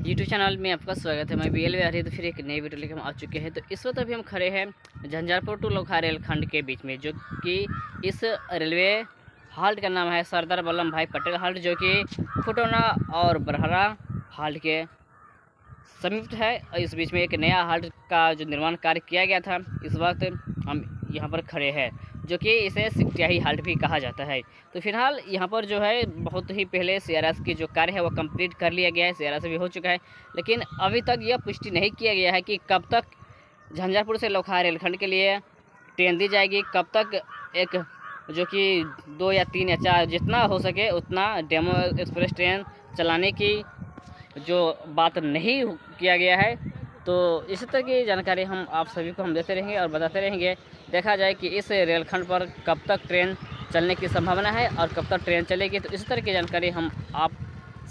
YouTube channel में आपका स्वागत है। मैं BL बिहारी तो फिर एक नई वीडियो लेकर हम आ चुके हैं। तो इस वक्त अभी हम खड़े हैं झंझारपुर टू लोखा रेलखंड के बीच में, जो कि इस रेलवे हाल्ट का नाम है सरदार वल्लभ भाई पटेल हाल्ट, जो कि खुटौना और बरहरा हाल्ट के समीप है। इस बीच में एक नया हाल्ट का जो निर्माण कार्य किया गया था, इस वक्त हम यहाँ पर खड़े हैं, जो कि इसे सिकटियाही हाल्ट भी कहा जाता है। तो फिलहाल यहाँ पर जो है बहुत ही पहले CRS की जो कार्य है वो कंप्लीट कर लिया गया है, CRS भी हो चुका है, लेकिन अभी तक यह पुष्टि नहीं किया गया है कि कब तक झंझारपुर से लोखा रेलखंड के लिए ट्रेन दी जाएगी, कब तक एक जो कि 2 या 3 या 4 जितना हो सके उतना डेमो एक्सप्रेस ट्रेन चलाने की जो बात नहीं किया गया है। तो इसी तरह की जानकारी हम आप सभी को देते रहेंगे और बताते रहेंगे। देखा जाए कि इस रेलखंड पर कब तक ट्रेन चलने की संभावना है और कब तक ट्रेन चलेगी। तो इस तरह की जानकारी हम आप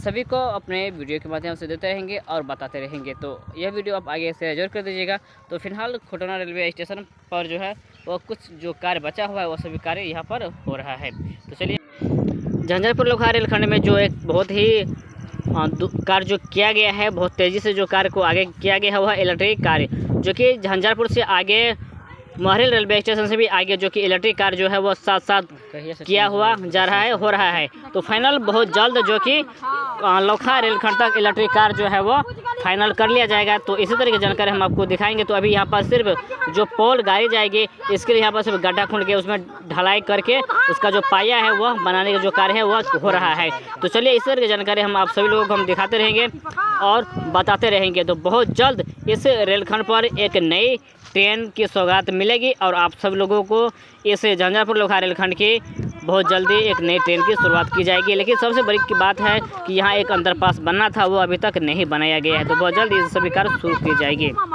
सभी को अपने वीडियो के माध्यम से देते रहेंगे और बताते रहेंगे। तो यह वीडियो आप आगे से जरूर कर दीजिएगा। तो फिलहाल खुटौना रेलवे स्टेशन पर जो है वो कुछ जो कार्य बचा हुआ है वो सभी कार्य यहाँ पर हो रहा है। तो चलिए, झंझारपुर लोखा रेलखंड में जो एक बहुत ही कार्य जो किया गया है, बहुत तेज़ी से जो कार्य को आगे किया गया है वह इलेक्ट्रिक कार्य, जो कि झंझारपुर से आगे महरेल रेलवे स्टेशन से भी आगे जो कि इलेक्ट्रिक कार्य जो है वो साथ साथ किया हुआ जा रहा है, हो रहा है। तो फाइनल बहुत जल्द जो कि लोखा रेलखंड तक इलेक्ट्रिक कार जो है वो फाइनल कर लिया जाएगा। तो इसी तरह की जानकारी हम आपको दिखाएंगे। तो अभी यहाँ पर सिर्फ जो पोल गाड़ी जाएगी इसके लिए यहाँ पर सिर्फ गड्ढा खूंद के उसमें ढलाई करके उसका जो पाया है वह बनाने का जो कार्य है वह हो रहा है। तो चलिए, इस तरह की जानकारी हम आप सभी लोगों को हम दिखाते रहेंगे और बताते रहेंगे। तो बहुत जल्द इस रेलखंड पर एक नई ट्रेन की सौगात मिलेगी और आप सब लोगों को इस झंझारपुर लोखा रेलखंड की बहुत जल्दी एक नई ट्रेन की शुरुआत की जाएगी। लेकिन सबसे बड़ी की बात है कि यहाँ एक अंडरपास बनना था, वो अभी तक नहीं बनाया गया है। तो बहुत जल्द ये सभी कार्य शुरू की जाएगी।